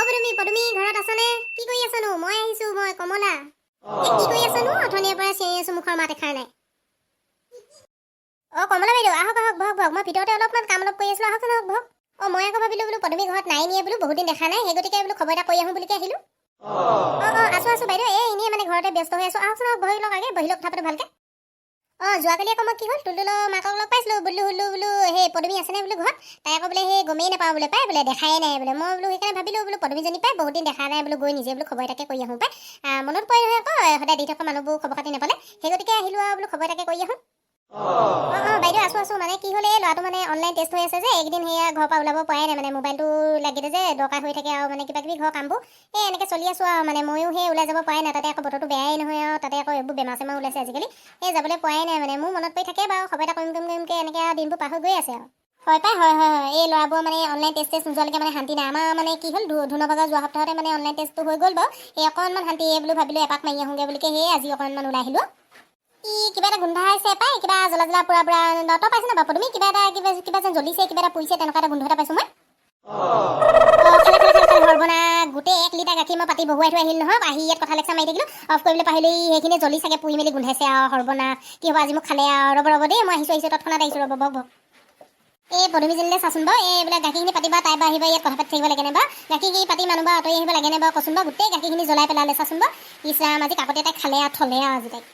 পদুমি ঘৰত আছনে? কি কৰি আছনো? মই আহিছো, মই কমলা। কি কৰি আছনো? অথনিৰ পৰা চিঞৰি আছো, মুখৰ মাত এখাৰ নাই। কমলা বাইদেউ, আহক আহক, বহক বহক। মই ভিতৰতে অলপমান কাম কৰি আছিলো, আহকচোন আহক, বহক। মই আকৌ ভাবিলো বোলো পদুমি ঘৰত নাই নিয়ে বোলো, বহুত দিন দেখা নাই, সেই গতিকে বোলো খবৰ এটা কৰি আহো বুলি আহিলো। আছো বাইদেউ, এনেই মানে ঘৰতে ব্যস্ত হৈ আছো। আহকচোন আহক, বহি লওক আগে, বহি লওক, কথা পাতো ভালকে। যোৱাকালি আকৌ মই কি হ'ল, তুলতুলৰ মাকক লগ পাইছিলো, বোলো সেই পদুমি আছেনে বোলো ঘৰত। তাই আকৌ বোলে সেই গমেই নাপাওঁ বোলে, পাই বোলে দেখাই নাই বোলে। মই বোলো সেইকাৰণে ভাবিলো বোলো পদুমিজনী পাই বহুত দিন দেখা নাই বোলো, গৈ নিজে বোলো খবৰ এটাকে কৰি আহোঁ পাই। মনত পৰে নহয় আকৌ সদায় দি থকা মানুহবোৰ খবৰ খাতি নাপালে, সেই গতিকে আহিলো আৰু বোলো খবৰ এটাকে কৰি আহোঁ। বাইদেউ আছো মানে কি হ'ল, এই ল'ৰাটো মানে অনলাইন টেষ্ট হৈ আছে যে, এইকেইদিন সেয়া ঘৰৰ পৰা ওলাব পৰাই নাই, মানে মোবাইলটো লাগিলে যে দৰকাৰ হৈ থাকে আৰু মানে কিবা কিবি ঘৰৰ কামবোৰ এনেকৈ চলি আছো আৰু মানে ময়ো সেই ওলাই যাব পৰাই নাই, তাতে আকৌ বতৰটো বেয়াই নহয় আৰু তাতে আকৌ এইবোৰ বেমাৰ চেমাৰ ওলাইছে আজিকালি, সেই যাবলৈ পৰাই নাই মানে। মোৰ মনত পৰি থাকে বাৰু, খবৰ এটা কৰিমকৈ এনেকৈ দিনবোৰ পাৰ হৈ গৈ আছে আৰু। হয় পাই, হয় হয় হয়, এই ল'ৰাবোৰ মানে অনলাইন টেষ্ট নোযোৱালৈকে মানে শান্তি নাই। আমাৰ মানে কি হ'ল, ধুনবজাৰ যোৱা সপ্তাহতে মানে অনলাইন টেষ্টটো হৈ গ'ল বাৰু, এই অকণমান শান্তি বোলো ভাবিলো এপাক মাৰি আহোঁগৈ বুলি সেই আজি অকণমান ওলাই আহিলো। কিবা এটা গোন্ধাইছে পাই, কিবা জ্বলা পুৰা তই পাইছে না বাৰু পদুমি? কিবা যেন জ্বলিছে, কিবা এটা পুৰিছে, তেনেকুৱা এটা গোন্ধ এটা পাইছো মই। খালে সৰ্বনা, গোটেই 1 লিটাৰ গাখীৰ মই পাতি বহুৱাই থৈ আহিল নহয়, আহি ইয়াত কথা লেকচাৰ মাৰি থাকিলো, অফ কৰিবলৈ পাহৰিলো। সেইখিনি জ্বলি চাগে পুৰি মেলি গোন্ধাইছে আৰু সৰ্বনা, কি হ'ব আজি মোক খালে আৰু। ৰ'ব দেই, মই আহিছো তৎক্ষণাত আহিছো, ৰ'ব বক। এই পদুমিজনীলৈ চাচোন বাৰু, এইবিলাক গাখীৰখিনি পাতিবা, তাই বা আহিব ইয়াত কথা পাতি থাকিব লাগে নে বাৰু, গাখীৰখিনি পাতি মানুহ বা আঁতৰি আহিব লাগে নে বাৰু, কচোন বাৰু। গোটেই গাখীৰখিনি জ্বলাই পেলালে চাচোন বাৰু। ইছৰাম, আজি কাকতে তাই খালে আৰু থলে আৰু আজি তাইক।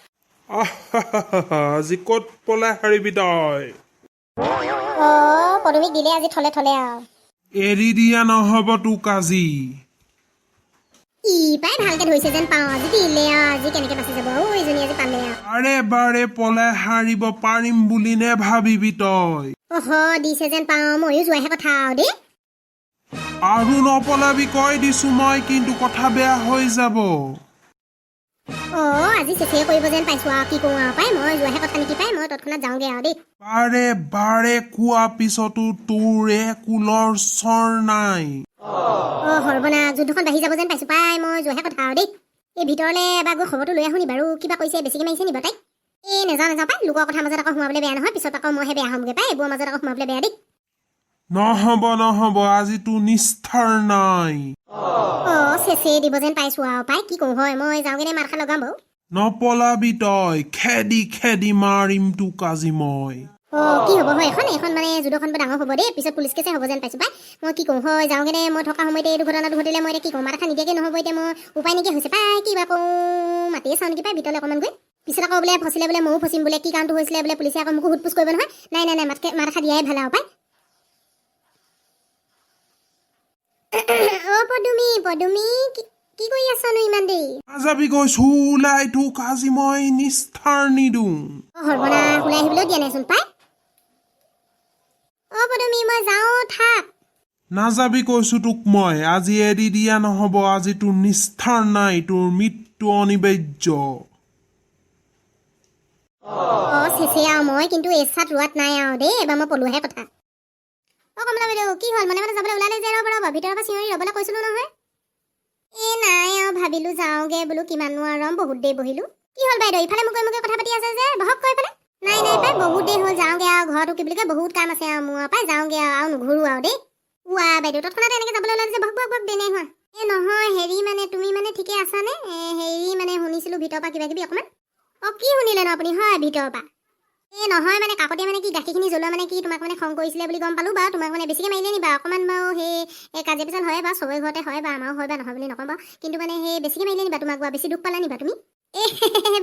আজি ক'ত পলাই হাৰিবি তই? পদুমিক দিলে আজি থলে আৰু। এৰি দিয়া নহ'ব তোক আজি। পাই ভালকে ধৰিছে যেন পাওঁ, আজি দিলে আৰু আজি কেনেকে বাচি যাব ইজনী আজি পালে আৰু। বাৰে পলাই হাৰিব পাৰিম বুলি নে ভাবিবি তই? দিছে যেন পাওঁ, ময়ো যোৱাহে কথা আৰু দেই। আৰু নপলাবি কৈ দিছো মই, কিন্তু কথা বেয়া হৈ যাব। আজি চেচে কৰিব যেন পাইছো আৰু, কি কৰো আৰু পাই, মই যোৱাহে কথা নেকি পাই, মই তৎক্ষণাত যাওঁগে আৰু দেই। বাৰে কোৱা পিছতো তোৰ কুলৰ চৰ নাই। সৰ্বনা, যুদ্ধখন বাঢ়ি যাব যেন পাইছো পাই, মই যোৱাহে কথা আৰু দেই। এই ভিতৰলে এবাৰ গৈ খবৰটো লৈ আহো নি বাৰু, কিবা কৰিছে, বেছিকে মাৰিছে নি বাৰু তাই? নাযাওঁ পাই, লোকৰ কথা মাজত আকৌ সোমাবলৈ বেয়া নহয়, পিছত আকৌ মইহে বেয়া হ'মগে পাই, এইবোৰৰ মাজত আকৌ সোমাবলৈ বেয়া দেই। নহ'ব, আজি তোৰ নিস্তাৰ নাই। চেচে দিব যেন পাইছো আৰু পাই, কি কৰো হয়, মই যাওঁগে নে মাত খাই লগাম বাৰু? নপলাবি তই, খেদি মাৰিম তোক আজি মই। কি হ'ব হয়, এখন মানে যুদ্ধখন ডাঙৰ হ'ব দেই, পিছত পুলিচ কেছে হ'ব যেন পাইছো পাই। মই কি কৰো হয়, যাওঁগে নে? মই থকা সময়তে এই দুৰ্ঘটনাটো ঘটিলে মই এতিয়া কি কৰো, মাত এষাৰ নিদিয়াকে নহ'ব এতিয়া, মই উপায় নাইকিয়া হৈছে পাই, কিবা কৰো, মাতিয়ে চাওঁ নেকি পাই ভিতৰলৈ অকণমান গৈ। পিছত আকৌ বোলে ফচিলে বোলে ময়ো ফচিম বোলে, কি কাৰণটো হৈছিলে বোলে, পুলিচে আকৌ মোকো সোধ পোছ কৰিব নহয়। নাই মাত এষাৰ দিয়াই ভাল আৰু পাই। পদুমি কি কৰি আছনো ইমান দেৰি? নাযাবি কৈছো, ওলাই তোক আজি মই নিস্তাৰ নিদিওঁ। সৰ্বনা, ওলাই আহিবলৈও দিয়া নাইচোন পাই। পদুমি, মই যাওঁ, থাক। নাযাবি কৈছো তোক মই, আজি এৰি দিয়া নহ'ব, আজি তোৰ নিস্তাৰ নাই, তোৰ মৃত্যু অনিবাৰ্য। চেচে আৰু মই কিন্তু এচাত ৰোৱাত নাই আৰু দেই, এবাৰ মই পলোৱাহে কথা। কমলা বাইদেউ, কি হ'ল? মানে যাবলৈ ওলালে যে, ৰ'ব ভিতৰৰ পৰা চিঞৰি ৰ'বলৈ কৈছিলো নহয়। নাই আৰু ভাবিলো যাওঁগে বোলো, কিমাননো আৰু ৰম, বহুত দেৰি বহিলো। কি হ'ল বাইদেউ, ইফালে মুখে কথা পাতি আছে যে, বহক কৈ পেলাই। নাই পাই, বহুত দেৰি হ'ল, যাওঁগে আৰু, ঘৰতো কি বুলি কয় বহুত কাম আছে আৰু মোৰ পাই, যাওঁগে আৰু নুঘূৰো আৰু দেই। বাইদেউ তৎক্ষণাতে এনেকে যাবলৈ ওলালে যে, বহক দেৰি নাই হোৱা। নহয় হেৰি, মানে তুমি মানে ঠিকে আছানে? হেৰি মানে শুনিছিলো ভিতৰৰ পৰা কিবা কিবি অকণমান। কি শুনিলে ন আপুনি? হয়, ভিতৰৰ পৰা। নহয় মানে কাকতে মানে কি গাখীৰখিনি জ্বলোৱা মানে কি তোমাক মানে খং কৰিছিলে বুলি গম পালোঁ বাৰু, তোমাক মানে বেছিকৈ মাৰিলে নি বাৰু? অকণমান বাৰু সেই কাজিয়া পেচাল হয় বাৰু, চবৰে ঘৰতে হয় বাৰু, আমাৰো হয় বাৰু, নহয় বুলি নকওঁ বাৰু, কিন্তু মানে সেই বেছিকৈ মাৰিলে নিবা তোমাক বাৰু? বেছি দুখ পালা নিবা তুমি?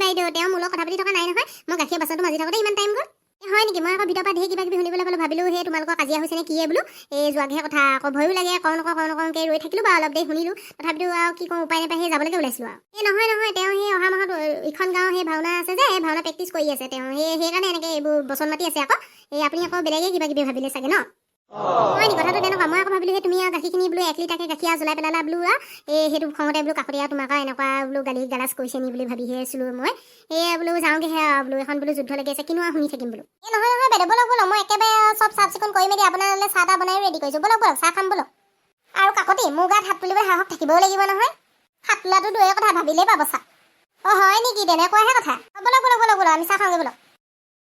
বাইদেউ, তেওঁ মোৰ লগত কথা পাতি থকা নাই নহয়, মই গাখীৰ বাচনটো মাজি থাকোঁতে ইমান টাইম গ'ল। হয় নেকি? মই আকৌ ভিতৰৰ পৰা ঢেৰ কিবা কিবি শুনিবলৈ পালোঁ, ভাবিলোঁ সেই তোমালোকৰ কাজিয়া হৈছে নে কিয়ে বোলো, যোৱাগৈহে কথা, আকৌ ভয়ো লাগে, কওঁ নকওঁকৈ ৰৈ থাকিলোঁ বাৰু, অলপ দেৰি শুনিলোঁ, তথাপিতো আৰু কি কওঁ, উপায় নাপাই সেই যাবলৈকে ওলাইছিলোঁ আৰু। নহয়, তেওঁ সেই অহা মাহত ইখন গাঁৱৰ সেই ভাওনা আছে যে, এই ভাওনা প্ৰেক্টিচ কৰি আছে তেওঁ, সেইকাৰণে এনেকৈ এইবোৰ বচন মাতি আছে আকৌ। আপুনি আকৌ বেলেগে কিবা কিবি ভাবিলে চাগে ন? হয় নি? কথাটো তেনেকুৱা। মই আকৌ ভাবিলোঁ সেই তুমি আৰু গাখীৰখিনি বোলো 1 লিটাৰকৈ গাখীৰ জ্বলাই পেলালা বোলো, সেইটো খঙতে বোলো কাকতে আৰু তোমাক এনেকুৱা বোলো গালাজ কৰিছে নি বুলি ভাবিহে আছিলোঁ মই। বোলো যাওঁগৈহে আৰু বোলো, এখন বোলো যুদ্ধ লাগি আছে, কিনো আৰু শুনি থাকিম বোলো। নহয় বাইদেউ, বলক মই একেবাৰে চব চাফ চিকুণ কৰি মেলি আপোনালৈ চাহ তাহ বনাই ৰেডি কৰিছোঁ, বলক চাহ খাম বলক। আৰু কাকতি, মোৰ গাত হাত তুলিবলৈ সাহস থাকিবও লাগিব নহয়, হাত তোলাটো দূৰৰে কথা, ভাবিলেই পাব চাহ। হয় নেকি? তেনেকুৱাহে কথা। বলক আমি চাহ খাওঁগৈ বলক।